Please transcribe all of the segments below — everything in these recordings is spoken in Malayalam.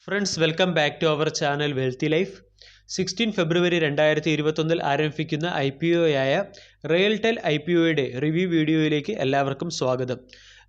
Friends welcome back to our channel wealthy life. 16 ഫെബ്രുവരി 2021 ആരംഭിക്കുന്ന IPO-യായ റെയിൽടെൽ IPO-യുടെ റിവ്യൂ വീഡിയോയിലേക്ക് എല്ലാവർക്കും സ്വാഗതം.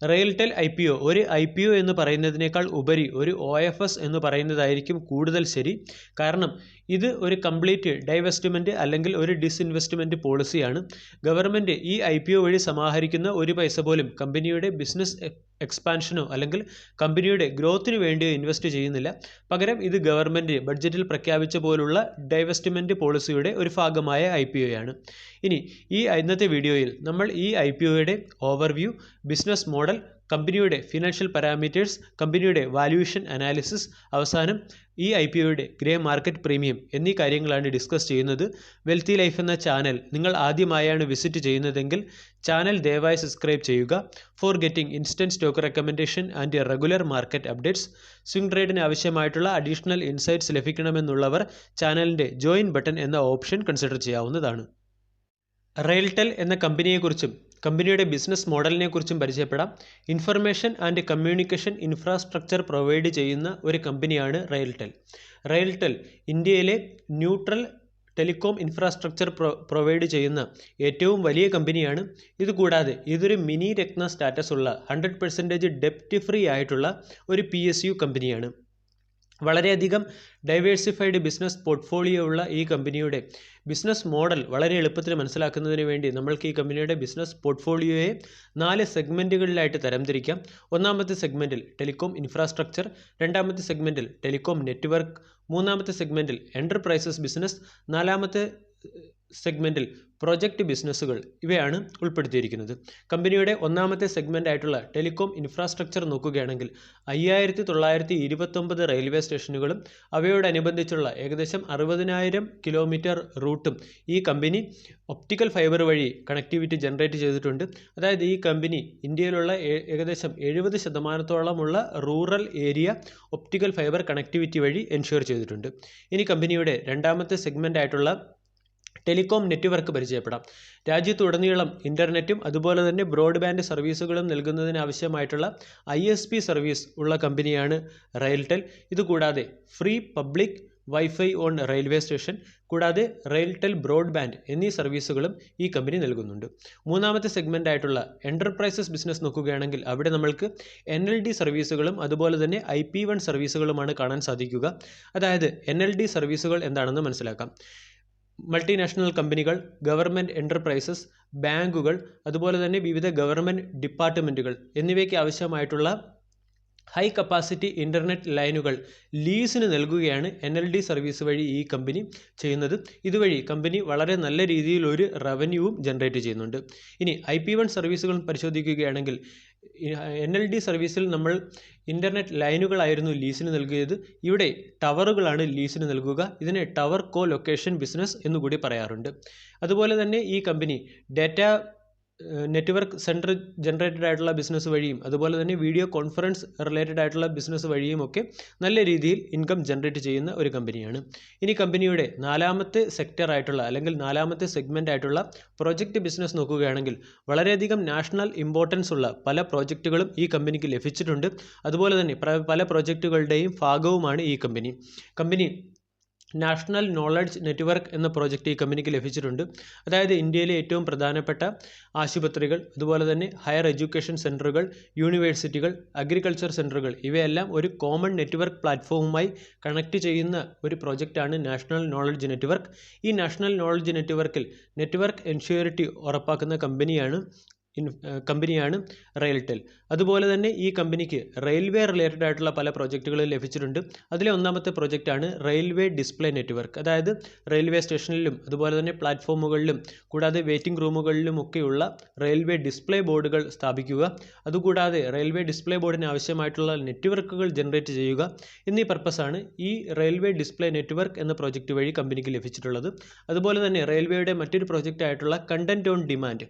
റെയിൽടെൽ IPO ഒരു IPO എന്ന് പറയുന്നതിനേക്കാൾ ഉപരി ഒരു OFS എന്ന് പറയുന്നതായിരിക്കും കൂടുതൽ ശരി. കാരണം ഇത് ഒരു കംപ്ലീറ്റ് ഡൈവെസ്റ്റ്മെൻറ്റ് അല്ലെങ്കിൽ ഒരു ഡിസ്ഇൻവെസ്റ്റ്മെൻറ്റ് പോളിസിയാണ്. ഗവൺമെൻറ് ഈ IPO വഴി സമാഹരിക്കുന്ന ഒരു പൈസ പോലും കമ്പനിയുടെ ബിസിനസ് എക്സ്പാൻഷനോ അല്ലെങ്കിൽ കമ്പനിയുടെ ഗ്രോത്തിന് വേണ്ടിയോ ഇൻവെസ്റ്റ് ചെയ്യുന്നില്ല. പകരം ഇത് ഗവൺമെൻറ് ബഡ്ജറ്റിൽ പ്രഖ്യാപിച്ച പോലുള്ള ഡൈവെസ്റ്റ്മെൻറ്റ് പോളിസിയുടെ ഒരു ഭാഗമായ IPO-യാണ്. ഇനി ഈ ഇന്നത്തെ വീഡിയോയിൽ നമ്മൾ ഈ IPO-യുടെ ഓവർവ്യൂ, ബിസിനസ് മോഡൽ, കമ്പനിയുടെ ഫിനാൻഷ്യൽ പാരാമീറ്റേഴ്സ്, കമ്പനിയുടെ വാല്യൂഷൻ അനാലിസിസ്, അവസാനം ഈ IPO-യുടെ ഗ്രേ മാർക്കറ്റ് പ്രീമിയം എന്നീ കാര്യങ്ങളാണ് ഡിസ്കസ് ചെയ്യുന്നത്. വെൽത്തി ലൈഫ് എന്ന ചാനൽ നിങ്ങൾ ആദ്യമായാണ് വിസിറ്റ് ചെയ്യുന്നതെങ്കിൽ ചാനൽ ദയവായി സബ്സ്ക്രൈബ് ചെയ്യുക. For getting instant stock recommendation and regular market updates, swing ട്രേഡിന് ആവശ്യമായിട്ടുള്ള അഡീഷണൽ ഇൻസൈറ്റ്സ് ലഭിക്കണമെന്നുള്ളവർ ചാനലിൻ്റെ ജോയിൻ ബട്ടൺ എന്ന ഓപ്ഷൻ കൺസിഡർ ചെയ്യാവുന്നതാണ്. റെയിൽടെൽ എന്ന കമ്പനിയെക്കുറിച്ചും കമ്പനിയുടെ ബിസിനസ് മോഡലിനെക്കുറിച്ചും പരിചയപ്പെടാം. Information and communication infrastructure provide ചെയ്യുന്ന ഒരു കമ്പനിയാണ് റെയിൽടെൽ. റെയിൽടെൽ ഇന്ത്യയിലെ ന്യൂട്രൽ ടെലികോം ഇൻഫ്രാസ്ട്രക്ചർ പ്രൊവൈഡ് ചെയ്യുന്ന ഏറ്റവും വലിയ കമ്പനിയാണ്. ഇതുകൂടാതെ ഇതൊരു മിനി രത്ന സ്റ്റാറ്റസ് ഉള്ള 100% ഡെപ്റ്റ് ഫ്രീ ആയിട്ടുള്ള ഒരു PSU കമ്പനിയാണ്. വളരെയധികം ഡൈവേഴ്സിഫൈഡ് ബിസിനസ് പോർട്ട്ഫോളിയോ ഉള്ള ഈ കമ്പനിയുടെ ബിസിനസ് മോഡൽ വളരെ എളുപ്പത്തിൽ മനസ്സിലാക്കുന്നതിന് വേണ്ടി നമ്മൾക്ക് ഈ കമ്പനിയുടെ ബിസിനസ് പോർട്ട്ഫോളിയോയെ 4 സെഗ്മെൻറ്റുകളിലായിട്ട് തരംതിരിക്കാം. ഒന്നാമത്തെ സെഗ്മെൻറ്റിൽ ടെലികോം ഇൻഫ്രാസ്ട്രക്ചർ, രണ്ടാമത്തെ സെഗ്മെൻറ്റിൽ ടെലികോം നെറ്റ്വർക്ക്, മൂന്നാമത്തെ സെഗ്മെൻറ്റിൽ എൻ്റർപ്രൈസസ് ബിസിനസ്, നാലാമത്തെ സെഗ്മെൻറ്റിൽ പ്രൊജക്റ്റ് ബിസിനസ്സുകൾ ഇവയാണ് ഉൾപ്പെടുത്തിയിരിക്കുന്നത്. കമ്പനിയുടെ ഒന്നാമത്തെ സെഗ്മെൻ്റ് ആയിട്ടുള്ള ടെലികോം ഇൻഫ്രാസ്ട്രക്ചർ നോക്കുകയാണെങ്കിൽ 5929 റെയിൽവേ സ്റ്റേഷനുകളും അവയോടനുബന്ധിച്ചുള്ള ഏകദേശം 60,000 കിലോമീറ്റർ റൂട്ടും ഈ കമ്പനി ഒപ്റ്റിക്കൽ ഫൈബർ വഴി കണക്ടിവിറ്റി ജനറേറ്റ് ചെയ്തിട്ടുണ്ട്. അതായത് ഈ കമ്പനി ഇന്ത്യയിലുള്ള ഏകദേശം 70% rural area optical fibre connectivity വഴി എൻഷുർ ചെയ്തിട്ടുണ്ട്. ഇനി കമ്പനിയുടെ രണ്ടാമത്തെ സെഗ്മെൻ്റ് ആയിട്ടുള്ള ടെലികോം നെറ്റ്വർക്ക് പരിചയപ്പെടാം. രാജ്യത്തുടനീളം ഇൻ്റർനെറ്റും അതുപോലെ തന്നെ ബ്രോഡ്ബാൻഡ് സർവീസുകളും നൽകുന്നതിന് ആവശ്യമായിട്ടുള്ള ISP സർവീസ് ഉള്ള കമ്പനിയാണ് റെയിൽടെൽ. ഇതുകൂടാതെ free public wifi on railway station, കൂടാതെ റെയിൽടെൽ ബ്രോഡ്ബാൻഡ് എന്നീ സർവീസുകളും ഈ കമ്പനി നൽകുന്നുണ്ട്. മൂന്നാമത്തെ സെഗ്മെൻ്റ് ആയിട്ടുള്ള എൻ്റർപ്രൈസസ് ബിസിനസ് നോക്കുകയാണെങ്കിൽ അവിടെ നമ്മൾക്ക് NLD സർവീസുകളും അതുപോലെ തന്നെ IP1 സർവീസുകളുമാണ് കാണാൻ സാധിക്കുക. അതായത് NLD സർവീസുകൾ എന്താണെന്ന് മനസ്സിലാക്കാം. മൾട്ടിനാഷണൽ കമ്പനികൾ, ഗവൺമെൻറ് എൻ്റർപ്രൈസസ്, ബാങ്കുകൾ, അതുപോലെ തന്നെ വിവിധ ഗവൺമെൻറ് ഡിപ്പാർട്ട്മെൻറ്റുകൾ എന്നിവയ്ക്ക് ആവശ്യമായിട്ടുള്ള ഹൈ കപ്പാസിറ്റി ഇൻ്റർനെറ്റ് ലൈനുകൾ ലീസിന് നൽകുകയാണ് NLD സർവീസ് വഴി ഈ കമ്പനി ചെയ്യുന്നത്. ഇതുവഴി കമ്പനി വളരെ നല്ല രീതിയിൽ ഒരു റവന്യൂവും ജനറേറ്റ് ചെയ്യുന്നുണ്ട്. ഇനി IP1 സർവീസുകൾ പരിശോധിക്കുകയാണെങ്കിൽ NLD സർവീസിൽ നമ്മൾ ഇൻ്റർനെറ്റ് ലൈനുകളായിരുന്നു ലീസിന് നൽകിയത്. ഇവിടെ ടവറുകളാണ് ലീസിന് നൽകുക. ഇതിനെ ടവർ കോ ലൊക്കേഷൻ ബിസിനസ് എന്നുകൂടി പറയാറുണ്ട്. അതുപോലെ തന്നെ ഈ company data network centre generated ആയിട്ടുള്ള ബിസിനസ് വഴിയും അതുപോലെ തന്നെ വീഡിയോ കോൺഫറൻസ് റിലേറ്റഡ് ആയിട്ടുള്ള ബിസിനസ് വഴിയും ഒക്കെ നല്ല രീതിയിൽ ഇൻകം ജനറേറ്റ് ചെയ്യുന്ന ഒരു കമ്പനിയാണ്. ഇനി കമ്പനിയുടെ നാലാമത്തെ സെക്ടർ ആയിട്ടുള്ള അല്ലെങ്കിൽ നാലാമത്തെ സെഗ്മെൻ്റ് ആയിട്ടുള്ള പ്രൊജക്റ്റ് ബിസിനസ് നോക്കുകയാണെങ്കിൽ വളരെയധികം നാഷണൽ ഇമ്പോർട്ടൻസ് ഉള്ള പല പ്രോജക്റ്റുകളും ഈ കമ്പനിക്ക് ലഭിച്ചിട്ടുണ്ട്. അതുപോലെ തന്നെ പല പ്രോജക്റ്റുകളുടെയും ഭാഗവുമാണ് ഈ കമ്പനി നാഷണൽ നോളജ് നെറ്റ്വർക്ക് എന്ന പ്രോജക്റ്റ് ഈ കമ്പനിക്ക് ലഭിച്ചിട്ടുണ്ട്. അതായത് ഇന്ത്യയിലെ ഏറ്റവും പ്രധാനപ്പെട്ട ആശുപത്രികൾ, അതുപോലെ തന്നെ ഹയർ എഡ്യൂക്കേഷൻ സെൻറ്ററുകൾ, യൂണിവേഴ്സിറ്റികൾ, അഗ്രികൾച്ചർ സെൻറ്ററുകൾ ഇവയെല്ലാം ഒരു കോമൺ നെറ്റ്വർക്ക് പ്ലാറ്റ്ഫോമുമായി കണക്ട് ചെയ്യുന്ന ഒരു പ്രോജക്റ്റാണ് നാഷണൽ നോളജ് നെറ്റ്വർക്ക്. ഈ നാഷണൽ നോളജ് നെറ്റ്വർക്കിൽ നെറ്റ്വർക്ക് എൻഷ്യൂരിറ്റി ഉറപ്പാക്കുന്ന കമ്പനിയാണ് റെയിൽടെൽ. അതുപോലെ തന്നെ ഈ കമ്പനിക്ക് റെയിൽവേ റിലേറ്റഡ് ആയിട്ടുള്ള പല പ്രോജക്റ്റുകളും ലഭിച്ചിട്ടുണ്ട്. അതിലെ ഒന്നാമത്തെ പ്രോജക്റ്റാണ് റെയിൽവേ ഡിസ്പ്ലേ നെറ്റ്വർക്ക്. അതായത് റെയിൽവേ സ്റ്റേഷനിലും അതുപോലെ തന്നെ പ്ലാറ്റ്ഫോമുകളിലും കൂടാതെ വെയിറ്റിംഗ് റൂമുകളിലും ഒക്കെയുള്ള റെയിൽവേ ഡിസ്പ്ലേ ബോർഡുകൾ സ്ഥാപിക്കുക, അതുകൂടാതെ റെയിൽവേ ഡിസ്പ്ലേ ബോർഡിന് ആവശ്യമായിട്ടുള്ള നെറ്റ്വർക്കുകൾ ജനറേറ്റ് ചെയ്യുക എന്നീ പർപ്പസാണ് ഈ റെയിൽവേ ഡിസ്പ്ലേ നെറ്റ്വർക്ക് എന്ന പ്രോജക്റ്റ് വഴി കമ്പനിക്ക് ലഭിച്ചിട്ടുള്ളത്. അതുപോലെ തന്നെ റെയിൽവേയുടെ മറ്റൊരു പ്രോജക്റ്റ് ആയിട്ടുള്ള കണ്ടന്റ് ഓൺ ഡിമാൻഡ്,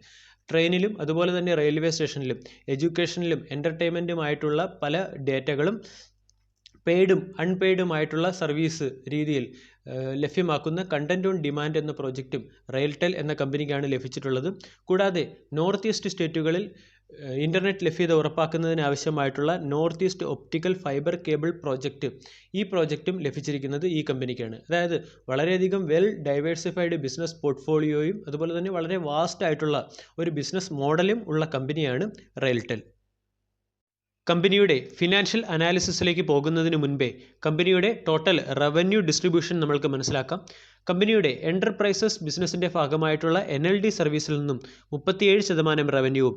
ട്രെയിനിലും അതുപോലെ തന്നെ റെയിൽവേ സ്റ്റേഷനിലും എഡ്യൂക്കേഷനിലും എൻ്റർടൈൻമെൻറ്റുമായിട്ടുള്ള പല ഡേറ്റകളും പെയ്ഡും അൺപെയ്ഡുമായിട്ടുള്ള സർവീസ് രീതിയിൽ ലഭ്യമാക്കുന്ന കണ്ടന്റ് ഓൺ ഡിമാൻഡ് എന്ന പ്രോജക്റ്റും റെയിൽടെൽ എന്ന കമ്പനിക്കാണ് ലഭിച്ചിട്ടുള്ളത്. കൂടാതെ നോർത്ത് ഈസ്റ്റ് സ്റ്റേറ്റുകളിൽ ഇൻ്റർനെറ്റ് ലഭ്യത ഉറപ്പാക്കുന്നതിന് ആവശ്യമായിട്ടുള്ള north east optical fibre cable project, ഈ പ്രോജക്റ്റും ലഭിച്ചിരിക്കുന്നത് ഈ കമ്പനിക്കാണ്. അതായത് വളരെയധികം വെൽ ഡൈവേഴ്സിഫൈഡ് ബിസിനസ് പോർട്ട്ഫോളിയോയും അതുപോലെ തന്നെ വളരെ വാസ്റ്റ് ആയിട്ടുള്ള ഒരു ബിസിനസ് മോഡലും ഉള്ള കമ്പനിയാണ് റെയിൽടെൽ. കമ്പനിയുടെ ഫിനാൻഷ്യൽ അനാലിസിസിലേക്ക് പോകുന്നതിന് മുൻപേ കമ്പനിയുടെ ടോട്ടൽ റവന്യൂ ഡിസ്ട്രിബ്യൂഷൻ നമ്മൾക്ക് മനസ്സിലാക്കാം. കമ്പനിയുടെ എൻ്റർപ്രൈസസ് ബിസിനസ്സിൻ്റെ ഭാഗമായിട്ടുള്ള NLD സർവീസിൽ നിന്നും 37% റവന്യൂവും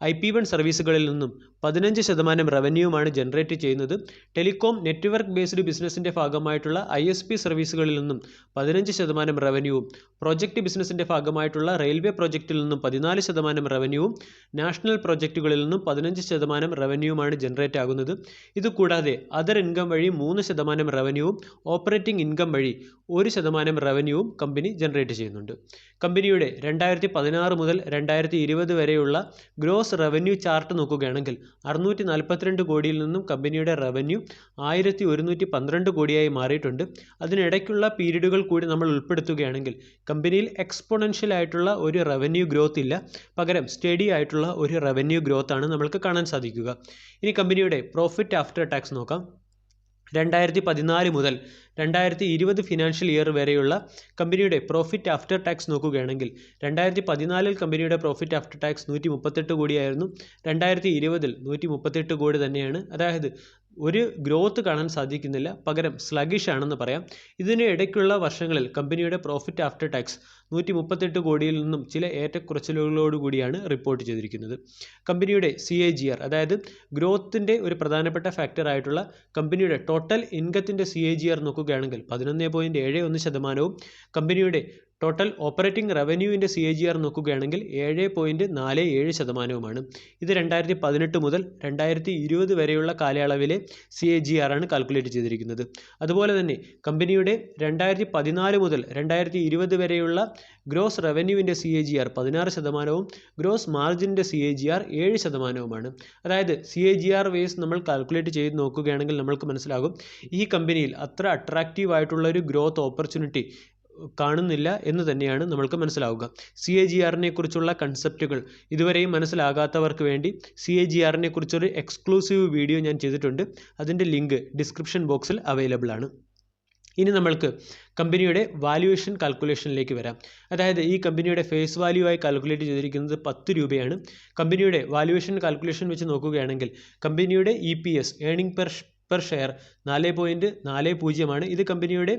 IP1 സർവീസുകളിൽ നിന്നും 15% റവന്യൂവുമാണ് ജനറേറ്റ് ചെയ്യുന്നത്. ടെലികോം നെറ്റ്വർക്ക് ബേസ്ഡ് ബിസിനസ്സിൻ്റെ ഭാഗമായിട്ടുള്ള ISP സർവീസുകളിൽ നിന്നും 15% റവന്യൂവും പ്രോജക്റ്റ് ബിസിനസ്സിൻ്റെ ഭാഗമായിട്ടുള്ള റെയിൽവേ പ്രോജക്റ്റിൽ നിന്നും 14% റവന്യൂവും നാഷണൽ പ്രോജക്റ്റുകളിൽ നിന്നും 15% റവന്യൂവുമാണ് ജനറേറ്റ് ആകുന്നത്. ഇതുകൂടാതെ അതർ ഇൻകം വഴി 3% റവന്യൂവും ഓപ്പറേറ്റിംഗ് ഇൻകം വഴി 1% റവന്യൂവും കമ്പനി ജനറേറ്റ് ചെയ്യുന്നുണ്ട്. കമ്പനിയുടെ 2016 മുതൽ 2020 വരെയുള്ള ഗ്രോസ് റവന്യൂ ചാർട്ട് നോക്കുകയാണെങ്കിൽ 642 കോടിയിൽ നിന്നും കമ്പനിയുടെ റവന്യൂ 1112 കോടിയായി മാറിയിട്ടുണ്ട്. അതിനിടയ്ക്കുള്ള പീരീഡുകൾ കൂടി നമ്മൾ ഉൾപ്പെടുത്തുകയാണെങ്കിൽ കമ്പനിയിൽ എക്സ്പോണൻഷ്യൽ ആയിട്ടുള്ള ഒരു റവന്യൂ ഗ്രോത്ത് ഇല്ല, പകരം സ്റ്റഡി ആയിട്ടുള്ള ഒരു റവന്യൂ ഗ്രോത്ത് ആണ് നമ്മൾക്ക് കാണാൻ സാധിക്കുക. ഇനി കമ്പനിയുടെ പ്രോഫിറ്റ് ആഫ്റ്റർ ടാക്സ് നോക്കാം. 2014 മുതൽ 2020 ഫിനാൻഷ്യൽ ഇയർ വരെയുള്ള കമ്പനിയുടെ പ്രോഫിറ്റ് ആഫ്റ്റർ ടാക്സ് നോക്കുകയാണെങ്കിൽ 2014 കമ്പനിയുടെ പ്രോഫിറ്റ് ആഫ്റ്റർ ടാക്സ് 138 കോടിയായിരുന്നു. 2020 138 കോടി തന്നെയാണ്. അതായത് ഒരു ഗ്രോത്ത് കാണാൻ സാധിക്കുന്നില്ല, പകരം സ്ലഗിഷ് ആണെന്ന് പറയാം. ഇതിന് ഇടയ്ക്കുള്ള വർഷങ്ങളിൽ കമ്പനിയുടെ പ്രോഫിറ്റ് ആഫ്റ്റർ ടാക്സ് 138 കോടിയിൽ നിന്നും ചില ഏറ്റക്കുറച്ചിലുകളോടുകൂടിയാണ് റിപ്പോർട്ട് ചെയ്തിരിക്കുന്നത്. കമ്പനിയുടെ CAGR, അതായത് ഗ്രോത്തിൻ്റെ ഒരു പ്രധാനപ്പെട്ട ഫാക്ടറായിട്ടുള്ള കമ്പനിയുടെ ടോട്ടൽ ഇൻകത്തിൻ്റെ CAGR നോക്കുകയാണെങ്കിൽ 11.71%, കമ്പനിയുടെ ടോട്ടൽ ഓപ്പറേറ്റിംഗ് റവന്യൂവിൻ്റെ CAGR നോക്കുകയാണെങ്കിൽ 7.47%. ഇത് 2018 മുതൽ 2020 വരെയുള്ള കാലയളവിലെ CAGR ആണ് കാൽക്കുലേറ്റ് ചെയ്തിരിക്കുന്നത്. അതുപോലെ തന്നെ കമ്പനിയുടെ 2014 മുതൽ 2020 വരെയുള്ള ഗ്രോസ് റവന്യൂവിൻ്റെ CAGR 16%, ഗ്രോസ് മാർജിൻ്റെ CAGR 7%. അതായത് CAGR വേസ് നമ്മൾ കാൽക്കുലേറ്റ് ചെയ്ത് നോക്കുകയാണെങ്കിൽ നമ്മൾക്ക് മനസ്സിലാകും ഈ കമ്പനിയിൽ അത്ര അട്രാക്റ്റീവ് ആയിട്ടുള്ള ഒരു ഗ്രോത്ത് ഓപ്പർച്യൂണിറ്റി കാണുന്നില്ല എന്ന് തന്നെയാണ് നമ്മൾക്ക് മനസ്സിലാവുക. CAGRനെ കുറിച്ചുള്ള കൺസെപ്റ്റുകൾ ഇതുവരെയും മനസ്സിലാകാത്തവർക്ക് വേണ്ടി CAGRനെ കുറിച്ചൊരു എക്സ്ക്ലൂസീവ് വീഡിയോ ഞാൻ ചെയ്തിട്ടുണ്ട്. അതിൻ്റെ ലിങ്ക് ഡിസ്ക്രിപ്ഷൻ ബോക്സിൽ അവൈലബിൾ ആണ്. ഇനി നമ്മൾക്ക് കമ്പനിയുടെ വാല്യുവേഷൻ കാൽക്കുലേഷനിലേക്ക് വരാം. അതായത് ഈ കമ്പനിയുടെ ഫേസ് വാല്യൂ ആയി കാൽക്കുലേറ്റ് ചെയ്തിരിക്കുന്നത് 10 രൂപയാണ്. കമ്പനിയുടെ വാല്യുവേഷൻ കാൽക്കുലേഷൻ വെച്ച് നോക്കുകയാണെങ്കിൽ കമ്പനിയുടെ EPS ഏർണിംഗ് പെർ ഷെയർ 4.40 ഇത് കമ്പനിയുടെ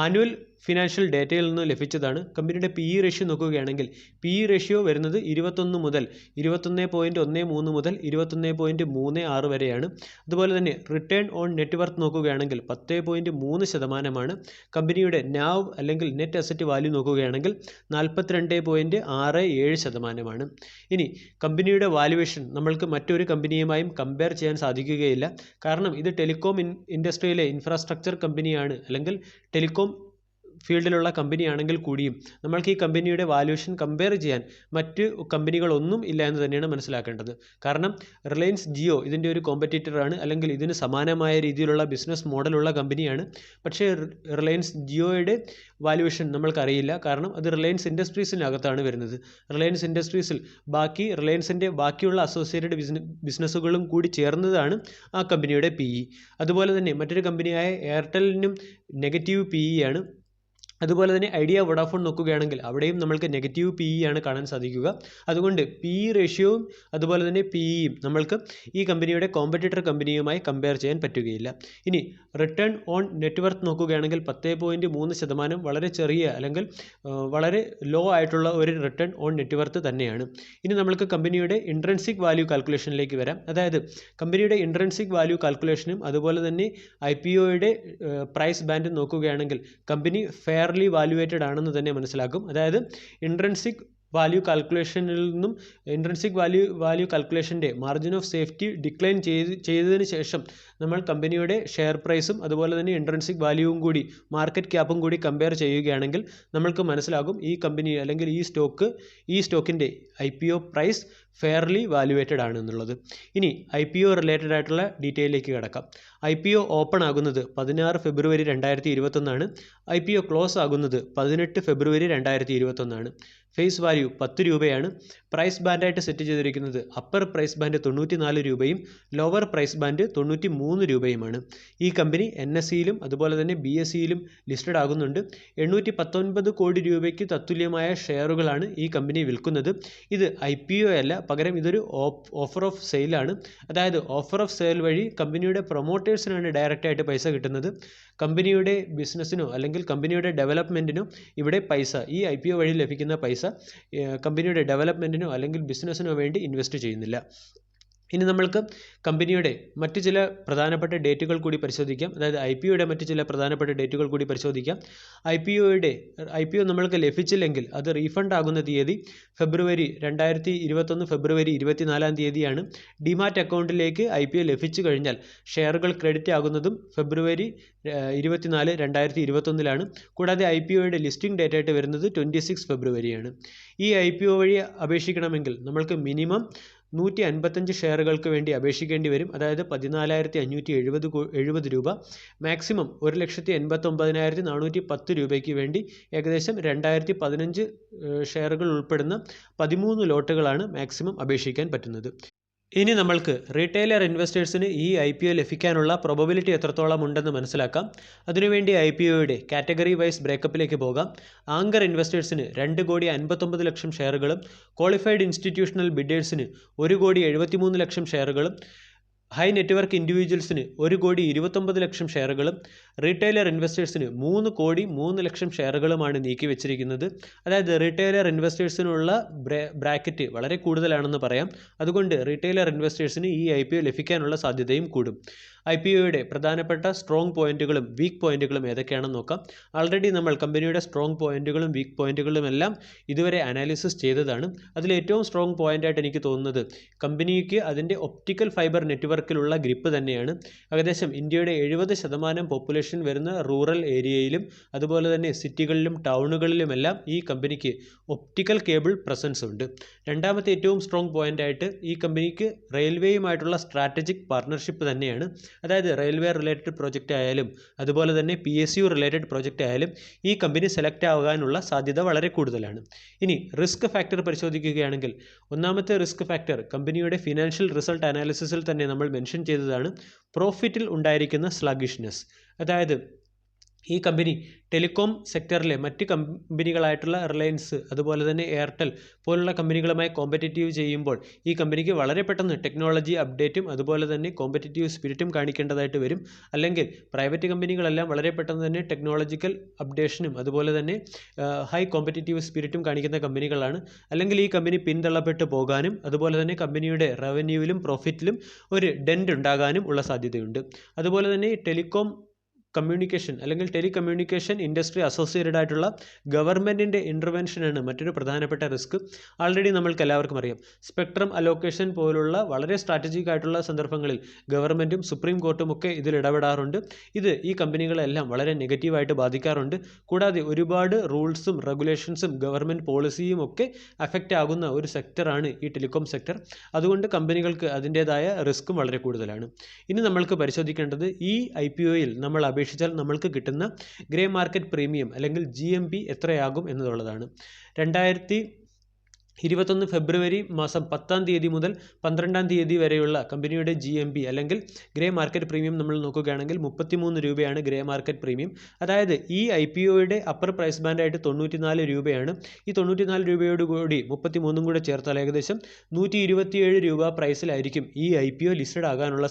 ആനുവൽ ഫിനാൻഷ്യൽ ഡേറ്റയിൽ നിന്ന് ലഭിച്ചതാണ്. കമ്പനിയുടെ PE റേഷ്യോ നോക്കുകയാണെങ്കിൽ PE റേഷ്യോ വരുന്നത് 21 മുതൽ 21.13 മുതൽ 21.36 വരെയാണ്. അതുപോലെ തന്നെ റിട്ടേൺ ഓൺ നെറ്റ് വർത്ത് നോക്കുകയാണെങ്കിൽ 10.3%. കമ്പനിയുടെ NAV അല്ലെങ്കിൽ നെറ്റ് അസറ്റ് വാല്യൂ നോക്കുകയാണെങ്കിൽ 42.67%. ഇനി കമ്പനിയുടെ വാല്യുവേഷൻ നമ്മൾക്ക് മറ്റൊരു കമ്പനിയുമായും കമ്പയർ ചെയ്യാൻ സാധിക്കുകയില്ല. കാരണം ഇത് ടെലികോം ഇൻഡസ്ട്രിയിലെ ഇൻഫ്രാസ്ട്രക്ചർ കമ്പനിയാണ്, അല്ലെങ്കിൽ ടെലികോം ഫീൽഡിലുള്ള കമ്പനിയാണെങ്കിൽ കൂടിയും നമ്മൾക്ക് ഈ കമ്പനിയുടെ വാല്യുവേഷൻ കമ്പയർ ചെയ്യാൻ മറ്റ് കമ്പനികളൊന്നും ഇല്ല എന്ന് തന്നെയാണ് മനസ്സിലാക്കേണ്ടത്. കാരണം റിലയൻസ് ജിയോ ഇതിൻ്റെ ഒരു കോമ്പറ്റീറ്ററാണ്, അല്ലെങ്കിൽ ഇതിന് സമാനമായ രീതിയിലുള്ള ബിസിനസ് മോഡലുള്ള കമ്പനിയാണ്. പക്ഷേ റിലയൻസ് ജിയോയുടെ വാല്യുവേഷൻ നമ്മൾക്കറിയില്ല, കാരണം അത് റിലയൻസ് ഇൻഡസ്ട്രീസിനകത്താണ് വരുന്നത്. റിലയൻസ് ഇൻഡസ്ട്രീസിൽ റിലയൻസിൻ്റെ ബാക്കിയുള്ള അസോസിയേറ്റഡ് ബിസിനസ്സുകളും കൂടി ചേർന്നതാണ് ആ കമ്പനിയുടെ PE. അതുപോലെ തന്നെ മറ്റൊരു കമ്പനിയായ എയർടെലിനും നെഗറ്റീവ് PE ആണ്. അതുപോലെ തന്നെ ഐഡിയ വോഡാഫോൺ നോക്കുകയാണെങ്കിൽ അവിടെയും നമ്മൾക്ക് നെഗറ്റീവ് PE ആണ് കാണാൻ സാധിക്കുക. അതുകൊണ്ട് PE റേഷ്യോയും അതുപോലെ തന്നെ PEയും നമ്മൾക്ക് ഈ കമ്പനിയുടെ കോമ്പറ്റീറ്റർ കമ്പനിയുമായി കമ്പയർ ചെയ്യാൻ പറ്റുകയില്ല. ഇനി റിട്ടേൺ ഓൺ നെറ്റ് വർത്ത് നോക്കുകയാണെങ്കിൽ 10.3% വളരെ ചെറിയ അല്ലെങ്കിൽ വളരെ ലോ ആയിട്ടുള്ള ഒരു റിട്ടേൺ ഓൺ നെറ്റ് വർത്ത് തന്നെയാണ്. ഇനി നമ്മൾക്ക് കമ്പനിയുടെ ഇൻട്രൻസിക് വാല്യൂ കാൽക്കുലേഷനിലേക്ക് വരാം. അതായത് കമ്പനിയുടെ ഇൻട്രൻസിക് വാല്യൂ കാൽക്കുലേഷനും അതുപോലെ തന്നെ IPOയുടെ പ്രൈസ് ബാൻഡ് നോക്കുകയാണെങ്കിൽ കമ്പനി ഫെയർലി വാല്യുവേറ്റഡ് ആണെന്ന് തന്നെ മനസ്സിലാക്കും. അതായത് ഇൻട്രൻസിക് വാല്യൂ കാൽക്കുലേഷനിൽ നിന്നും ഇൻട്രിൻസിക് വാല്യൂ കാൽക്കുലേഷൻ്റെ മാർജിൻ ഓഫ് സേഫ്റ്റി ഡിക്ലൈൻ ചെയ്തതിന് ശേഷം നമ്മൾ കമ്പനിയുടെ ഷെയർ പ്രൈസും അതുപോലെ തന്നെ ഇൻട്രിൻസിക് വാല്യൂവും കൂടി മാർക്കറ്റ് ക്യാപ്പും കൂടി കമ്പയർ ചെയ്യുകയാണെങ്കിൽ നമ്മൾക്ക് മനസ്സിലാകും ഈ കമ്പനി അല്ലെങ്കിൽ ഈ സ്റ്റോക്കിൻ്റെ IPO പ്രൈസ് ഫെയർലി വാല്യുവേറ്റഡ് ആണ് എന്നുള്ളത്. ഇനി IPO റിലേറ്റഡ് ആയിട്ടുള്ള ഡീറ്റെയിലേക്ക് കിടക്കാം. IPO ഓപ്പൺ ആകുന്നത് 16 ഫെബ്രുവരി 2021 IPO ക്ലോസ് ആകുന്നത് 18 ഫെബ്രുവരി 2021 ഫേസ് വാല്യൂ 10 രൂപയാണ്. പ്രൈസ് ബാൻഡായിട്ട് സെറ്റ് ചെയ്തിരിക്കുന്നത് അപ്പർ പ്രൈസ് ബാൻഡ് 94 രൂപയും ലോവർ പ്രൈസ് ബാൻഡ് 93 രൂപയുമാണ്. ഈ കമ്പനി NSEയിലും അതുപോലെ തന്നെ BSEയിലും ലിസ്റ്റഡ് ആകുന്നുണ്ട്. 819 കോടി രൂപയ്ക്ക് തത്തുല്യമായ ഷെയറുകളാണ് ഈ കമ്പനി വിൽക്കുന്നത്. ഇത് IPO അല്ല, പകരം ഇതൊരു ഓഫർ ഓഫ് സെയിലാണ്. അതായത് ഓഫർ ഓഫ് സെയിൽ വഴി കമ്പനിയുടെ പ്രൊമോട്ടേഴ്സിനാണ് ഡയറക്റ്റായിട്ട് പൈസ കിട്ടുന്നത്. കമ്പനിയുടെ ബിസിനസ്സിനോ അല്ലെങ്കിൽ കമ്പനിയുടെ ഡെവലപ്മെൻറ്റിനോ ഇവിടെ പൈസ, ഈ IPO വഴി ലഭിക്കുന്ന പൈസ കമ്പനിയുടെ ഡെവലപ്മെൻറ്റിനോ അല്ലെങ്കിൽ ബിസിനസ്സിനോ വേണ്ടി ഇൻവെസ്റ്റ് ചെയ്യുന്നില്ല. ഇനി നമ്മൾക്ക് കമ്പനിയുടെ മറ്റ് ചില പ്രധാനപ്പെട്ട ഡേറ്റുകൾ കൂടി പരിശോധിക്കാം. അതായത് IPOയുടെ മറ്റ് ചില പ്രധാനപ്പെട്ട ഡേറ്റുകൾ കൂടി പരിശോധിക്കാം. IPO നമ്മൾക്ക് ലഭിച്ചില്ലെങ്കിൽ അത് റീഫണ്ട് ആകുന്ന തീയതി ഫെബ്രുവരി 2021 ഫെബ്രുവരി 24 ഡിമാറ്റ് അക്കൗണ്ടിലേക്ക് IPO ലഭിച്ചു കഴിഞ്ഞാൽ ഷെയറുകൾ ക്രെഡിറ്റ് ആകുന്നതും ഫെബ്രുവരി 24, 2021 കൂടാതെ IPOയുടെ ലിസ്റ്റിംഗ് ഡേറ്റ് ആയിട്ട് വരുന്നത് 26 ഫെബ്രുവരിയാണ്. ഈ IPO വഴി അപേക്ഷിക്കണമെങ്കിൽ നമ്മൾക്ക് മിനിമം 155 ഷെയറുകൾക്ക് വേണ്ടി അപേക്ഷിക്കേണ്ടി വരും. അതായത് 14,570 രൂപ. മാക്സിമം 1,89,410 രൂപയ്ക്ക് വേണ്ടി ഏകദേശം 2015 ഷെയറുകൾ ഉൾപ്പെടുന്ന 13 ലോട്ടുകളാണ് മാക്സിമം അപേക്ഷിക്കാൻ പറ്റുന്നത്. ഇനി നമ്മൾക്ക് റീറ്റെയിലർ ഇൻവെസ്റ്റേഴ്സിന് ഈ IPO ലഭിക്കാനുള്ള പ്രോബബിലിറ്റി എത്രത്തോളം ഉണ്ടെന്ന് മനസ്സിലാക്കാം. അതിനുവേണ്ടി IPOയുടെ കാറ്റഗറി വൈസ് ബ്രേക്കപ്പിലേക്ക് പോകാം. ആങ്കർ ഇൻവെസ്റ്റേഴ്സിന് 2,59,00,000 ഷെയറുകളും ക്വാളിഫൈഡ് ഇൻസ്റ്റിറ്റ്യൂഷണൽ ബിഡേഴ്സിന് 1,73,00,000 ഷെയറുകളും ഹൈ നെറ്റ്വർക്ക് ഇൻഡിവിജ്വൽസിന് 1,29,00,000 ഷെയറുകളും റീറ്റെയിലർ ഇൻവെസ്റ്റേഴ്സിന് 3,03,00,000 ഷെയറുകളുമാണ് നീക്കി വെച്ചിരിക്കുന്നത്. അതായത് റീറ്റെയിലർ ഇൻവെസ്റ്റേഴ്സിനുള്ള ബ്രാക്കറ്റ് വളരെ കൂടുതലാണെന്ന് പറയാം. അതുകൊണ്ട് റീറ്റെയിലർ ഇൻവെസ്റ്റേഴ്സിന് ഈ IPO ലഭിക്കാനുള്ള സാധ്യതയും കൂടും. IPOയുടെ പ്രധാനപ്പെട്ട സ്ട്രോങ് പോയിന്റുകളും വീക്ക് പോയിന്റുകളും ഏതൊക്കെയാണെന്ന് നോക്കാം. ആൾറെഡി നമ്മൾ കമ്പനിയുടെ സ്ട്രോങ് പോയിന്റുകളും വീക്ക് പോയിന്റുകളും എല്ലാം ഇതുവരെ അനാലിസിസ് ചെയ്തതാണ്. അതിൽ ഏറ്റവും സ്ട്രോങ് പോയിന്റായിട്ട് എനിക്ക് തോന്നുന്നത് കമ്പനിക്ക് അതിൻ്റെ ഒപ്റ്റിക്കൽ ഫൈബർ നെറ്റ്വർക്കിലുള്ള ഗ്രിപ്പ് തന്നെയാണ്. ഏകദേശം ഇന്ത്യയുടെ 70% പോപ്പുലേഷൻ വരുന്ന റൂറൽ ഏരിയയിലും അതുപോലെ തന്നെ സിറ്റികളിലും ടൗണുകളിലുമെല്ലാം ഈ കമ്പനിക്ക് ഒപ്റ്റിക്കൽ കേബിൾ പ്രസൻസ് ഉണ്ട്. രണ്ടാമത്തെ ഏറ്റവും സ്ട്രോങ് പോയിന്റായിട്ട് ഈ കമ്പനിക്ക് റെയിൽവേയുമായിട്ടുള്ള സ്ട്രാറ്റജിക് പാർട്ണർഷിപ്പ് തന്നെയാണ്. അതായത് റെയിൽവേ റിലേറ്റഡ് പ്രോജക്റ്റ് ആയാലും അതുപോലെ തന്നെ PSU റിലേറ്റഡ് പ്രോജക്റ്റ് ആയാലും ഈ കമ്പനി സെലക്ട് ആകാനുള്ള സാധ്യത വളരെ കൂടുതലാണ്. ഇനി റിസ്ക് ഫാക്ടർ പരിശോധിക്കുകയാണെങ്കിൽ ഒന്നാമത്തെ റിസ്ക് ഫാക്ടർ കമ്പനിയുടെ ഫിനാൻഷ്യൽ റിസൾട്ട് അനാലിസിസിൽ തന്നെ നമ്മൾ മെൻഷൻ ചെയ്തതാണ്. പ്രോഫിറ്റിൽ ഉണ്ടായിരിക്കുന്ന സ്ലഗിഷ്നെസ്. അതായത് ഈ കമ്പനി ടെലികോം സെക്ടറിലെ മറ്റ് കമ്പനികളായിട്ടുള്ള റിലയൻസ് അതുപോലെ തന്നെ എയർടെൽ പോലുള്ള കമ്പനികളുമായി കോമ്പറ്റീറ്റീവ് ചെയ്യുമ്പോൾ ഈ കമ്പനിക്ക് വളരെ പെട്ടെന്ന് ടെക്നോളജി അപ്ഡേറ്റും അതുപോലെ തന്നെ കോമ്പറ്റീറ്റീവ് സ്പിരിറ്റും കാണിക്കേണ്ടതായിട്ട് വരും. അല്ലെങ്കിൽ പ്രൈവറ്റ് കമ്പനികളെല്ലാം വളരെ പെട്ടെന്ന് തന്നെ ടെക്നോളജിക്കൽ അപ്ഡേഷനും അതുപോലെ തന്നെ ഹൈ കോമ്പറ്റീറ്റീവ് സ്പിരിറ്റും കാണിക്കുന്ന കമ്പനികളാണ്. അല്ലെങ്കിൽ ഈ കമ്പനി പിന്തള്ളപ്പെട്ട് പോകാനും അതുപോലെ തന്നെ കമ്പനിയുടെ റവന്യൂവിലും പ്രോഫിറ്റിലും ഒരു ഡെൻറ്റ് ഉണ്ടാകാനും ഉള്ള സാധ്യതയുണ്ട്. അതുപോലെ തന്നെ ടെലികോം കമ്മ്യൂണിക്കേഷൻ അല്ലെങ്കിൽ ടെലികമ്മ്യൂണിക്കേഷൻ ഇൻഡസ്ട്രി അസോസിയേറ്റഡ് ആയിട്ടുള്ള ഗവൺമെൻറ്റിൻ്റെ ഇൻ്റർവെൻഷനാണ് മറ്റൊരു പ്രധാനപ്പെട്ട റിസ്ക്. ആൾറെഡി നമ്മൾക്ക് എല്ലാവർക്കും അറിയാം, സ്പെക്ട്രം അലോക്കേഷൻ പോലുള്ള വളരെ സ്ട്രാറ്റജിക് ആയിട്ടുള്ള സന്ദർഭങ്ങളിൽ ഗവൺമെൻറ്റും സുപ്രീം കോർട്ടും ഒക്കെ ഇതിൽ ഇടപെടാറുണ്ട്. ഇത് ഈ കമ്പനികളെല്ലാം വളരെ നെഗറ്റീവായിട്ട് ബാധിക്കാറുണ്ട്. കൂടാതെ ഒരുപാട് റൂൾസും റെഗുലേഷൻസും ഗവൺമെൻറ് പോളിസിയും ഒക്കെ അഫക്റ്റ് ആകുന്ന ഒരു സെക്ടറാണ് ഈ ടെലികോം സെക്ടർ. അതുകൊണ്ട് കമ്പനികൾക്ക് അതിൻ്റേതായ റിസ്ക്കും വളരെ കൂടുതലാണ്. ഇനി നമ്മൾക്ക് പരിശോധിക്കേണ്ടത് ഈ IPOയിൽ നമ്മൾ അപേക്ഷിച്ചാൽ നമ്മൾക്ക് കിട്ടുന്ന ഗ്രേ മാർക്കറ്റ് പ്രീമിയം അല്ലെങ്കിൽ GMP എത്രയാകും എന്നുള്ളതാണ്. 2021 ഫെബ്രുവരി മാസം 10-ാം തീയതി മുതൽ 12-ാം തീയതി വരെയുള്ള കമ്പനിയുടെ GMP അല്ലെങ്കിൽ ഗ്രേ മാർക്കറ്റ് പ്രീമിയം നമ്മൾ നോക്കുകയാണെങ്കിൽ 33 രൂപയാണ് ഗ്രേ മാർക്കറ്റ് പ്രീമിയം. അതായത് ഈ IPOയുടെ അപ്പർ പ്രൈസ് ബാൻഡായിട്ട് 94 രൂപയാണ്. ഈ 94 രൂപയോട് കൂടി 33 കൂടെ ചേർത്താൽ ഏകദേശം 127 രൂപ പ്രൈസിലായിരിക്കും ഈ IPO ലിസ്റ്റഡ് ആകാനുള്ള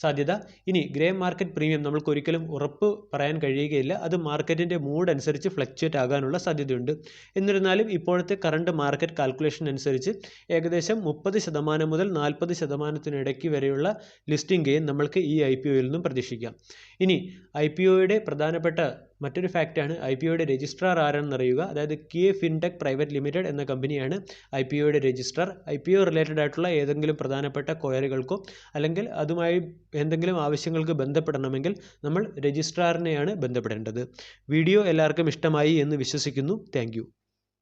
സാധ്യത. ഇനി ഗ്രേ മാർക്കറ്റ് പ്രീമിയം നമ്മൾക്ക് ഒരിക്കലും ഉറപ്പ് പറയാൻ കഴിയുകയില്ല. അത് മാർക്കറ്റിൻ്റെ മൂഡ് അനുസരിച്ച് ഫ്ലക്ച്വേറ്റ് ആകാനുള്ള സാധ്യതയുണ്ട്. എന്നിരുന്നാലും ഇപ്പോഴത്തെ കറണ്ട് മാർക്കറ്റ് മാർക്കറ്റ് കാൽക്കുലേഷൻ അനുസരിച്ച് ഏകദേശം 30% മുതൽ 40% വരെയുള്ള ലിസ്റ്റിംഗ് ഗെയിൻ നമ്മൾക്ക് ഈ IPOയിൽ നിന്നും പ്രതീക്ഷിക്കാം. ഇനി IPOയുടെ പ്രധാനപ്പെട്ട മറ്റൊരു ഫാക്റ്റാണ് IPOയുടെ രജിസ്ട്രാർ ആരാണെന്നറിയുക. അതായത് KA ഫിൻടെക് പ്രൈവറ്റ് ലിമിറ്റഡ് എന്ന കമ്പനിയാണ് IPOയുടെ രജിസ്ട്രാർ. IPO റിലേറ്റഡ് ആയിട്ടുള്ള ഏതെങ്കിലും പ്രധാനപ്പെട്ട ക്വയറികൾക്കോ അല്ലെങ്കിൽ അതുമായി എന്തെങ്കിലും ആവശ്യങ്ങൾക്ക് ബന്ധപ്പെടണമെങ്കിൽ നമ്മൾ രജിസ്ട്രാറിനെയാണ് ബന്ധപ്പെടേണ്ടത്. വീഡിയോ എല്ലാവർക്കും ഇഷ്ടമായി എന്ന് വിശ്വസിക്കുന്നു. താങ്ക്